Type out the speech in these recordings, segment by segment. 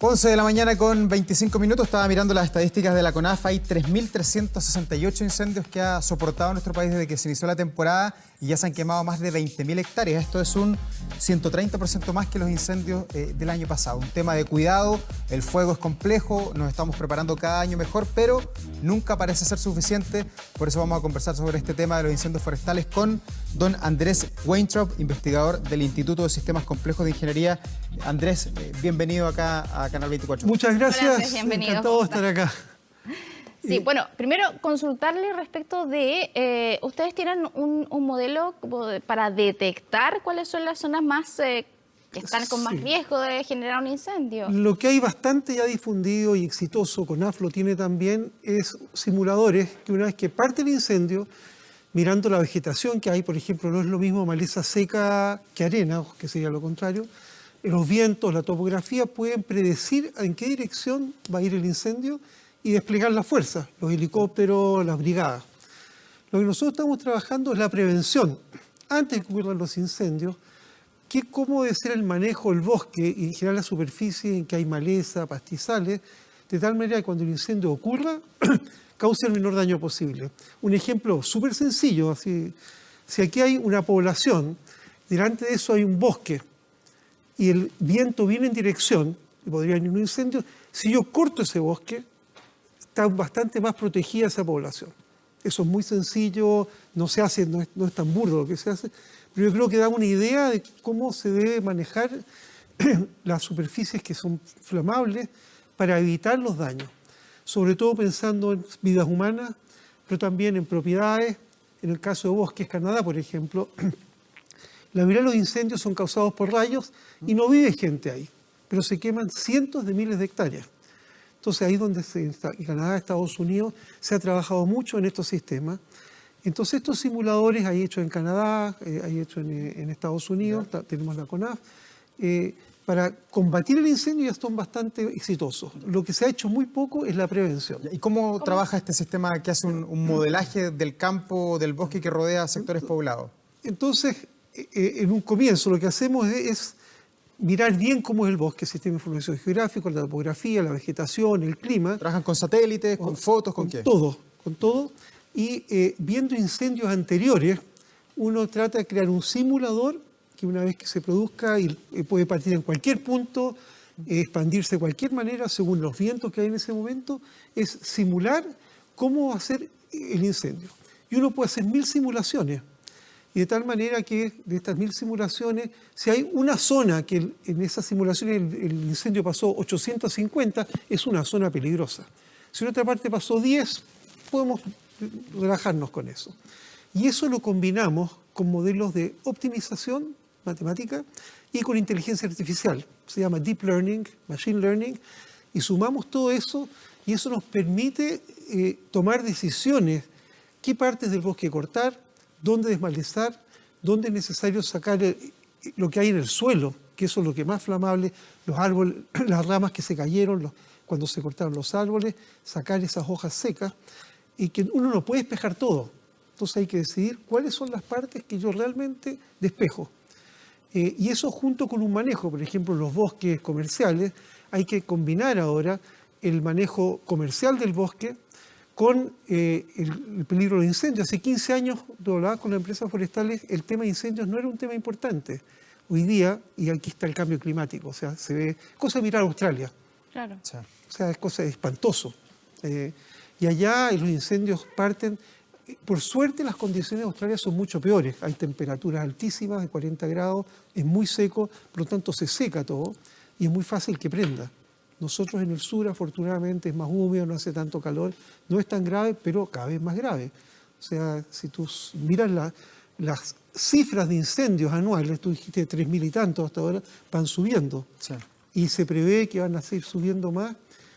11 de la mañana con 25 minutos, estaba mirando las estadísticas de la CONAF, hay 3.368 incendios que ha soportado nuestro país desde que se inició la temporada y ya se han quemado más de 20.000 hectáreas. Esto es un 130% más que los incendios del año pasado. Un tema de cuidado, el fuego es complejo, nos estamos preparando cada año mejor, pero nunca parece ser suficiente. Por eso vamos a conversar sobre este tema de los incendios forestales con don Andrés Weintraub, investigador del Instituto de Sistemas Complejos de Ingeniería. Andrés, bienvenido acá a Canal 24. Muchas gracias. Hola, Andrés, bienvenido. Encantado de estar acá. Sí, bueno, primero consultarle respecto de, ustedes tienen un modelo para detectar cuáles son las zonas más que están con más riesgo de generar un incendio. Lo que hay bastante ya difundido y exitoso, CONAF lo tiene también, es simuladores que una vez que parte el incendio, mirando la vegetación que hay, por ejemplo, no es lo mismo maleza seca que arena, que sería lo contrario, los vientos, la topografía pueden predecir en qué dirección va a ir el incendio y desplegar las fuerzas, los helicópteros, las brigadas. Lo que nosotros estamos trabajando es la prevención. Antes de que ocurran los incendios, cómo debe ser el manejo del bosque y en general la superficie en que hay maleza, pastizales, de tal manera que cuando el incendio ocurra, cause el menor daño posible. Un ejemplo súper sencillo, así, si aquí hay una población, delante de eso hay un bosque, y el viento viene en dirección, y podría venir un incendio, si yo corto ese bosque, está bastante más protegida esa población. Eso es muy sencillo, no se hace, no es tan burdo lo que se hace, pero yo creo que da una idea de cómo se debe manejar las superficies que son flamables para evitar los daños. Sobre todo pensando en vidas humanas, pero también en propiedades. En el caso de Bosques Canadá, por ejemplo, la mayoría de los incendios son causados por rayos y no vive gente ahí, pero se queman cientos de miles de hectáreas. Entonces ahí donde en Canadá, Estados Unidos, se ha trabajado mucho en estos sistemas. Entonces estos simuladores hay hechos en Canadá, hay hechos en Estados Unidos, tenemos la CONAF, para combatir el incendio ya son bastante exitosos. Lo que se ha hecho muy poco es la prevención. ¿Y cómo trabaja este sistema que hace un modelaje del campo, del bosque que rodea sectores poblados? Entonces, en un comienzo lo que hacemos es mirar bien cómo es el bosque, el sistema de información geográfica, la topografía, la vegetación, el clima. ¿Trabajan con satélites, con fotos, con qué? Con todo. Y viendo incendios anteriores, uno trata de crear un simulador que una vez que se produzca y puede partir en cualquier punto, expandirse de cualquier manera según los vientos que hay en ese momento, es simular cómo va a ser el incendio. Y uno puede hacer 1000 simulaciones. Y de tal manera que de estas 1000 simulaciones, si hay una zona que en esas simulaciones el incendio pasó 850, es una zona peligrosa. Si en otra parte pasó 10, podemos relajarnos con eso. Y eso lo combinamos con modelos de optimización matemática y con inteligencia artificial. Se llama Deep Learning, Machine Learning, y sumamos todo eso y eso nos permite tomar decisiones, qué partes del bosque cortar, dónde desmalezar, dónde es necesario sacar lo que hay en el suelo, que eso es lo que más flamable, los árboles, las ramas que se cayeron cuando se cortaron los árboles, sacar esas hojas secas, y que uno no puede despejar todo. Entonces hay que decidir cuáles son las partes que yo realmente despejo. Y eso junto con un manejo, por ejemplo, los bosques comerciales, hay que combinar ahora el manejo comercial del bosque con el peligro de incendios. Hace 15 años, yo hablaba con las empresas forestales, el tema de incendios no era un tema importante. Hoy día, y aquí está el cambio climático, o sea, se ve, cosa de mirar a Australia. Claro. O sea, es cosa de espantoso. Y allá los incendios parten, por suerte las condiciones de Australia son mucho peores. Hay temperaturas altísimas, de 40 grados, es muy seco, por lo tanto se seca todo y es muy fácil que prenda. Nosotros en el sur, afortunadamente, es más húmedo, no hace tanto calor, no es tan grave, pero cada vez más grave. O sea, si tú miras las cifras de incendios anuales, tú dijiste 3.000 y tantos hasta ahora, van subiendo. Sí. Y se prevé que van a seguir subiendo más.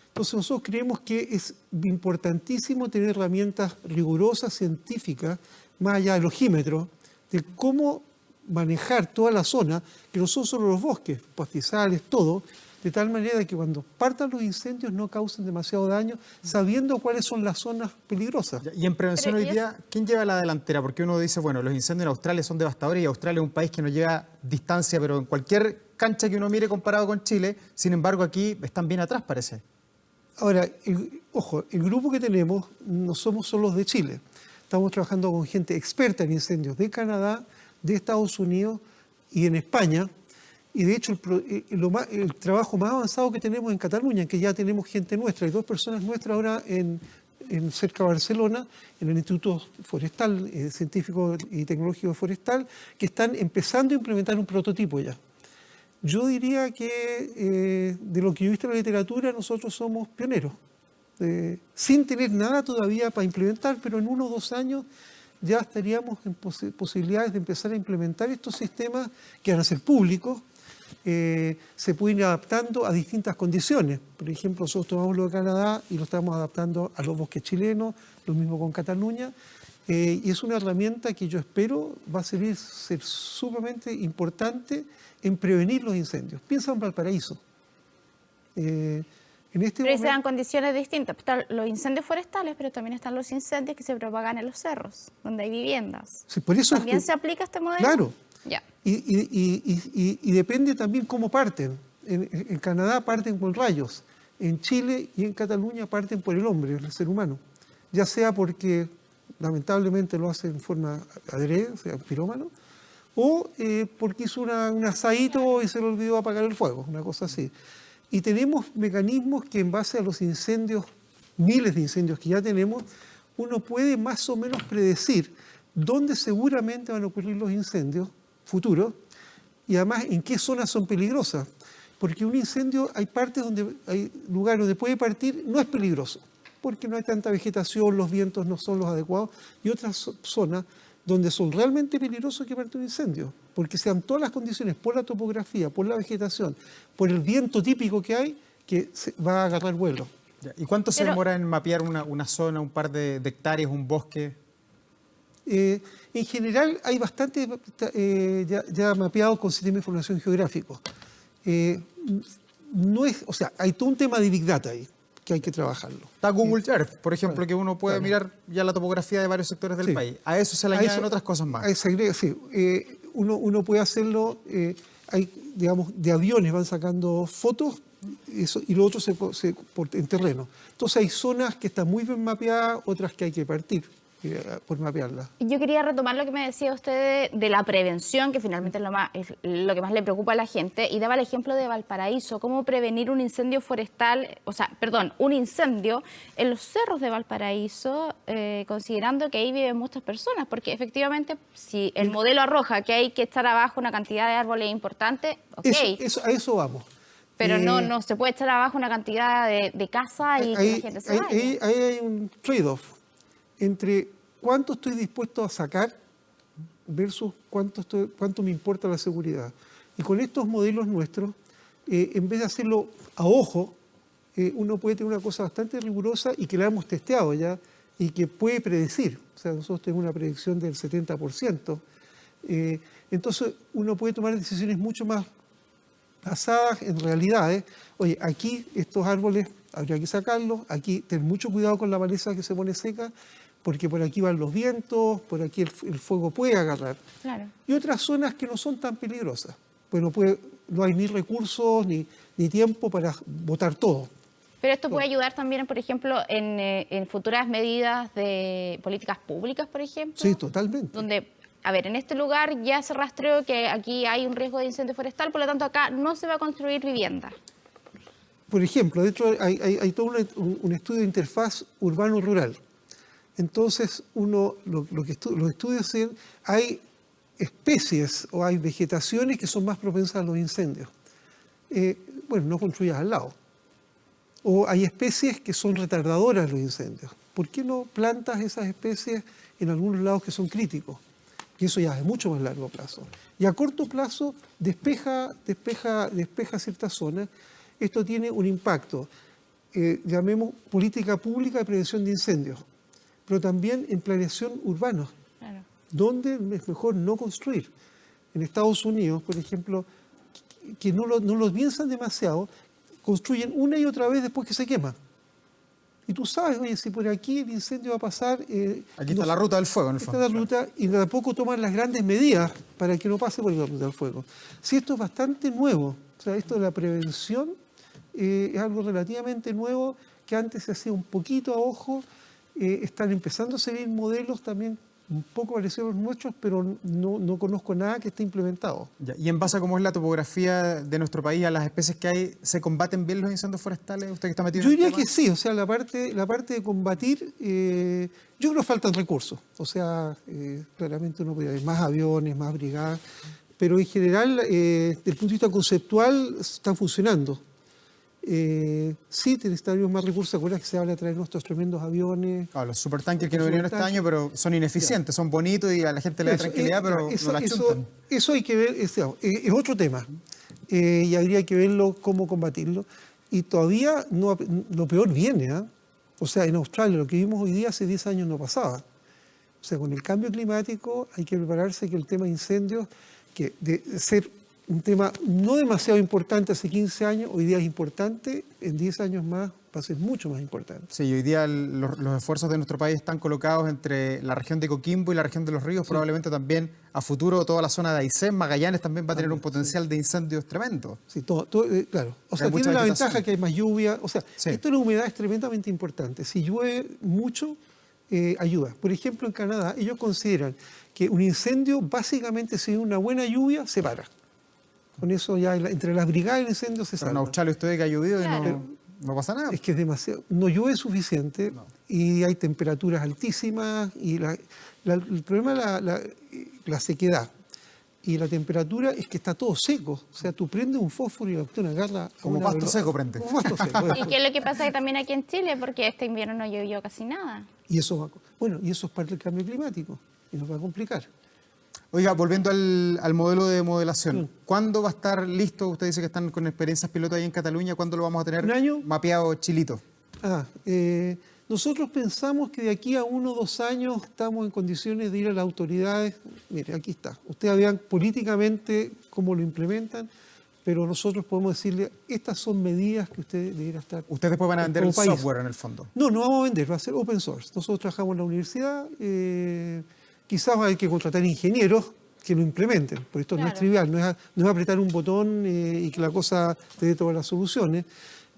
Entonces nosotros creemos que es importantísimo tener herramientas rigurosas, científicas, más allá del ojímetro, de cómo manejar toda la zona, que no son solo los bosques, pastizales, todo, de tal manera que cuando partan los incendios no causen demasiado daño, sabiendo cuáles son las zonas peligrosas. Y en prevención hoy día, ¿quién lleva la delantera? Porque uno dice, bueno, los incendios en Australia son devastadores y Australia es un país que no lleva distancia, pero en cualquier cancha que uno mire comparado con Chile, sin embargo aquí están bien atrás, parece. Ahora, ojo, el grupo que tenemos no somos solo de Chile. Estamos trabajando con gente experta en incendios de Canadá, de Estados Unidos y en España. Y de hecho el trabajo más avanzado que tenemos en Cataluña, en que ya tenemos gente nuestra, hay 2 personas nuestras ahora en cerca de Barcelona, en el Instituto Forestal, Científico y Tecnológico Forestal, que están empezando a implementar un prototipo ya. Yo diría que de lo que yo he visto en la literatura, nosotros somos pioneros, sin tener nada todavía para implementar, pero en 1 o 2 años ya estaríamos en posibilidades de empezar a implementar estos sistemas que van a ser públicos. Se pueden ir adaptando a distintas condiciones. Por ejemplo, nosotros tomamos lo de Canadá y lo estamos adaptando a los bosques chilenos, lo mismo con Cataluña, y es una herramienta que yo espero va a ser sumamente importante en prevenir los incendios. Piensa en Valparaíso. Pero se dan condiciones distintas. Están los incendios forestales, pero también están los incendios que se propagan en los cerros, donde hay viviendas. Sí, por eso ¿También se aplica este modelo? Claro. Ya. Y depende también cómo parten. En Canadá parten con rayos. En Chile y en Cataluña parten por el hombre, el ser humano. Ya sea porque lamentablemente lo hace en forma adrede, o sea, pirómano, o porque hizo un asadito y se le olvidó apagar el fuego, una cosa así. Y tenemos mecanismos que en base a los incendios, miles de incendios que ya tenemos, uno puede más o menos predecir dónde seguramente van a ocurrir los incendios futuros y además en qué zonas son peligrosas. Porque un incendio, hay lugares donde puede partir, no es peligroso, porque no hay tanta vegetación, los vientos no son los adecuados, y otras zonas donde son realmente peligrosos que parte un incendio, porque sean todas las condiciones, por la topografía, por la vegetación, por el viento típico que hay, que va a agarrar vuelo. ¿Y cuánto se demora en mapear una zona, un par de hectáreas, un bosque? En general hay bastante ya mapeado con sistema de información geográfico. O sea, hay todo un tema de Big Data ahí, que hay que trabajarlo. Está Google Earth, por ejemplo, que uno puede mirar ya la topografía de varios sectores del país. A eso se le añaden otras cosas más. Sí, uno puede hacerlo, digamos, de aviones van sacando fotos y lo otro en terreno. Entonces hay zonas que están muy bien mapeadas, otras que hay que partir por mapearlas. Yo quería retomar lo que me decía usted de la prevención, que finalmente es lo que más le preocupa a la gente, y daba el ejemplo de Valparaíso, cómo prevenir un incendio forestal, un incendio en los cerros de Valparaíso, considerando que ahí viven muchas personas, porque efectivamente si el modelo arroja que hay que echar abajo una cantidad de árboles importante, ok. A eso vamos. Pero no se puede echar abajo una cantidad de casas y que la gente se vaya. Ahí hay un trade-off entre cuánto estoy dispuesto a sacar versus cuánto me importa la seguridad. Y con estos modelos nuestros, en vez de hacerlo a ojo, uno puede tener una cosa bastante rigurosa y que la hemos testeado ya y que puede predecir. O sea, nosotros tenemos una predicción del 70%. Entonces, uno puede tomar decisiones mucho más basadas en realidades. Oye, aquí estos árboles habría que sacarlos, aquí tener mucho cuidado con la maleza que se pone seca, porque por aquí van los vientos, por aquí el fuego puede agarrar. Claro. Y otras zonas que no son tan peligrosas, pues no hay ni recursos ni tiempo para botar todo. Pero esto puede ayudar también, por ejemplo, en futuras medidas de políticas públicas, por ejemplo. Sí, totalmente. Donde, en este lugar ya se rastreó que aquí hay un riesgo de incendio forestal, por lo tanto acá no se va a construir vivienda. Por ejemplo, de hecho hay todo un estudio de interfaz urbano-rural. Entonces, los estudios dicen, hay especies o hay vegetaciones que son más propensas a los incendios. No construyas al lado. O hay especies que son retardadoras de los incendios. ¿Por qué no plantas esas especies en algunos lados que son críticos? Y eso ya es mucho más largo plazo. Y a corto plazo despeja ciertas zonas. Esto tiene un impacto, llamemos política pública de prevención de incendios, pero también en planeación urbana, claro, donde es mejor no construir. En Estados Unidos, por ejemplo, que no lo piensan demasiado, construyen una y otra vez después que se quema. Y tú sabes, oye, si por aquí el incendio va a pasar... Aquí está la ruta del fuego, en el fondo. Está la ruta y tampoco toman las grandes medidas para que no pase por la ruta del fuego. Sí, esto es bastante nuevo. O sea, esto de la prevención es algo relativamente nuevo que antes se hacía un poquito a ojo. Están empezando a salir modelos también un poco parecidos a los nuestros, pero no conozco nada que esté implementado. Ya, y en base a cómo es la topografía de nuestro país, a las especies que hay, ¿se combaten bien los incendios forestales? ¿Usted que está metido Yo en el diría tema? que sí, o sea, la parte de combatir, yo creo que faltan recursos. O sea, claramente uno podría haber más aviones, más brigadas, pero en general, desde el punto de vista conceptual, están funcionando. Sí, necesitaríamos más recursos. ¿Acuerdas que se habla de traer nuestros tremendos aviones? Claro, los supertankers que no vinieron este año, pero son ineficientes, son bonitos y a la gente le da Eso, tranquilidad, pero no la chuntan. eso hay que ver, es otro tema. Y habría que verlo, cómo combatirlo. Y todavía lo peor viene. ¿Ah? O sea, en Australia, lo que vimos hoy día hace 10 años no pasaba. O sea, con el cambio climático hay que prepararse que el tema de incendios, que de ser un tema no demasiado importante hace 15 años, hoy día es importante, en 10 años más va a ser mucho más importante. Sí, hoy día los esfuerzos de nuestro país están colocados entre la región de Coquimbo y la región de Los Ríos, probablemente también a futuro toda la zona de Aysén, Magallanes también va a tener un potencial de incendios tremendo. Sí, claro. O sea, Hay mucha tiene la vegetación. ventaja que hay más lluvia. O sea, Sí. esto de la humedad es tremendamente importante. Si llueve mucho, ayuda. Por ejemplo, en Canadá, ellos consideran que un incendio, básicamente, si hay una buena lluvia, se para. Con eso ya entre las brigadas el incendio se Pero en salva. Australia usted ve que ha llovido Claro. y no pasa nada. Es que es demasiado. No llueve suficiente y hay temperaturas altísimas. Y el problema es la sequedad. Y la temperatura es que está todo seco. O sea, tú prendes un fósforo y la cuestión agarra... a Como una pasto velocidad- seco prende. Como pasto seco. ¿Y qué es lo que pasa también aquí en Chile? Porque este invierno no llovió casi nada. Y eso y eso es parte del cambio climático. Y nos va a complicar. Oiga, volviendo al modelo de modelación, ¿cuándo va a estar listo? Usted dice que están con experiencias piloto ahí en Cataluña. ¿Cuándo lo vamos a tener ¿Un año? mapeado Chilito? Nosotros pensamos que de aquí a 1 o 2 años estamos en condiciones de ir a las autoridades. Mire, aquí está. Ustedes vean políticamente cómo lo implementan, pero nosotros podemos decirle, estas son medidas que ustedes deberían estar... Ustedes después van a vender como el país. software en el fondo. No vamos a vender, va a ser open source. Nosotros trabajamos en la universidad, quizás hay que contratar ingenieros que lo implementen, porque esto no es Claro. trivial, no es apretar un botón y que la cosa te dé todas las soluciones,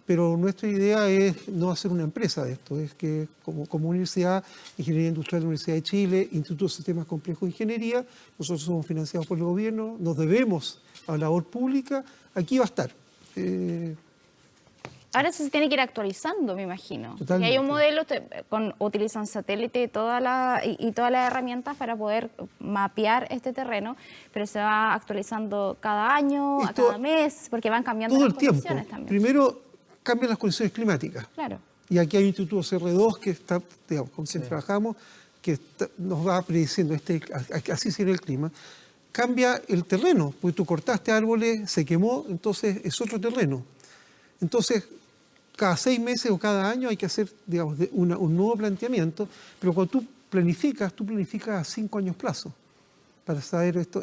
pero nuestra idea es no hacer una empresa de esto, es que como universidad, Ingeniería Industrial de la Universidad de Chile, Instituto de Sistemas Complejos de Ingeniería, nosotros somos financiados por el gobierno, nos debemos a la labor pública, aquí va a estar. Ahora eso se tiene que ir actualizando, me imagino. Y Totalmente. hay un modelo, utilizan satélite y todas las herramientas para poder mapear este terreno, pero se va actualizando cada año, Esto- cada mes, porque van cambiando Todo las el tiempo. condiciones también. Primero, cambian las condiciones climáticas. Claro. Y aquí hay un instituto CR2 que está, digamos, con quien trabajamos, que nos va prediciendo así será el clima. Cambia el terreno, porque tú cortaste árboles, se quemó, entonces es otro terreno. Entonces, cada 6 meses o cada año hay que hacer, digamos, un nuevo planteamiento, pero cuando tú planificas a 5 años plazo. Para saber esto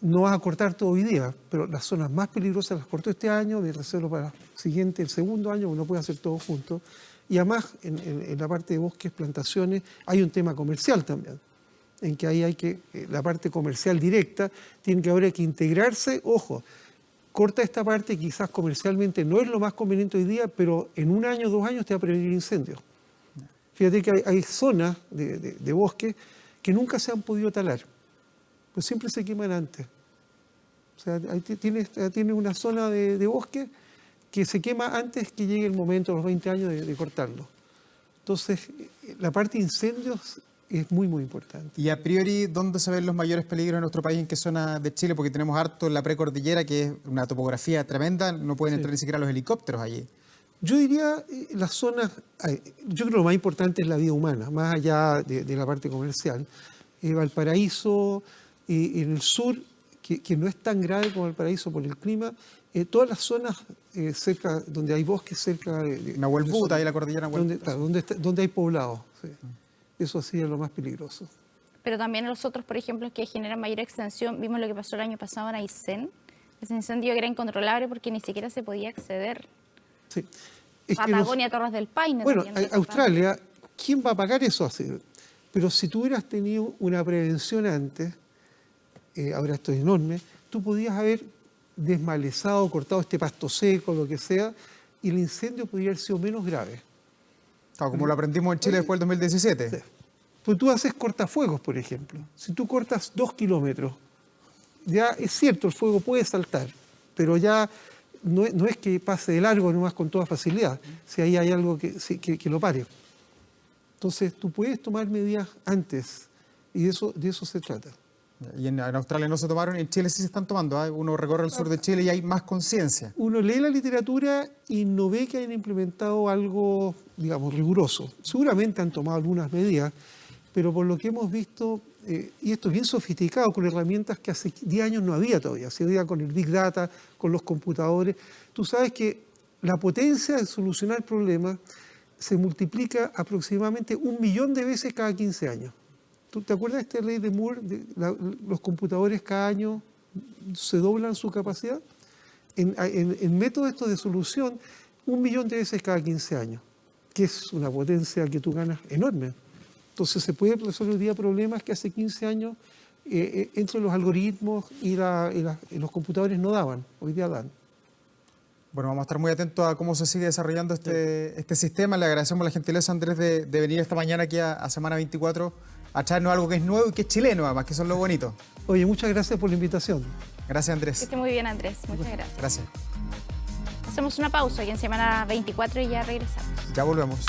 no vas a cortar todo hoy día, pero las zonas más peligrosas las corto este año, de hacerlo para el segundo año, uno puede hacer todo junto. Y además, en la parte de bosques, plantaciones, hay un tema comercial también, en que ahí hay que, la parte comercial directa, tiene que ahora que integrarse, ojo, corta esta parte, quizás comercialmente no es lo más conveniente hoy día, pero en 1 año, 2 años te va a prevenir incendios. Fíjate que hay zonas de bosque que nunca se han podido talar, pues siempre se queman antes. O sea, ahí tienes una zona de bosque que se quema antes que llegue el momento, a los 20 años, de cortarlo. Entonces, la parte de incendios es muy, muy importante. Y a priori, ¿dónde se ven los mayores peligros en nuestro país? ¿En qué zona de Chile? Porque tenemos harto en la precordillera, que es una topografía tremenda, no pueden entrar ni siquiera los helicópteros allí. Yo diría las zonas, yo creo que lo más importante es la vida humana, más allá de la parte comercial. Valparaíso, en el sur, que no es tan grave como Valparaíso por el clima, todas las zonas cerca, donde hay bosques cerca de Nahuel de Buta, zona- ahí la cordillera Nahuel donde, Buta. claro, donde hay poblados. Sí. Eso sería lo más peligroso. Pero también los otros, por ejemplo, que generan mayor extensión, vimos lo que pasó el año pasado en Aysén, ese incendio que era incontrolable porque ni siquiera se podía acceder. Sí. Es que Patagonia, Torres del Paine. bueno, también, Australia, ¿quién va a pagar eso así? Pero si tú hubieras tenido una prevención antes, ahora esto es enorme, tú podías haber desmalezado, cortado este pasto seco, lo que sea, y el incendio podría haber sido menos grave. Claro, como lo aprendimos en Chile después del 2017. Sí. Pues tú haces cortafuegos, por ejemplo. Si tú cortas 2 kilómetros, ya es cierto, el fuego puede saltar, pero ya no es que pase de largo nomás con toda facilidad, si ahí hay algo que lo pare. Entonces, tú puedes tomar medidas antes, y de eso se trata. Y en Australia no se tomaron, en Chile sí se están tomando. Uno recorre el sur de Chile y hay más conciencia. Uno lee la literatura y no ve que hayan implementado algo, digamos, riguroso. Seguramente han tomado algunas medidas, pero por lo que hemos visto, y esto es bien sofisticado, con herramientas que hace 10 años no había todavía, se veía con el Big Data, con los computadores. Tú sabes que la potencia de solucionar problemas se multiplica aproximadamente 1 millón de veces cada 15 años. ¿Tú te acuerdas de esta ley de Moore? Los computadores cada año se doblan su capacidad. En métodos estos de solución, 1 millón de veces cada 15 años, que es una potencia que tú ganas enorme. Entonces se pueden resolver hoy día problemas que hace 15 años entre los algoritmos y los computadores no daban, hoy día dan. Bueno, vamos a estar muy atentos a cómo se sigue desarrollando este sistema. Le agradecemos la gentileza, Andrés, de venir esta mañana aquí a Semana 24 a traernos algo que es nuevo y que es chileno, además, que eso es lo bonito. Oye, muchas gracias por la invitación. Gracias, Que Andrés. esté muy bien, Andrés. Muchas gracias. Gracias. Hacemos una pausa y en Semana 24 y ya regresamos. Ya volvemos.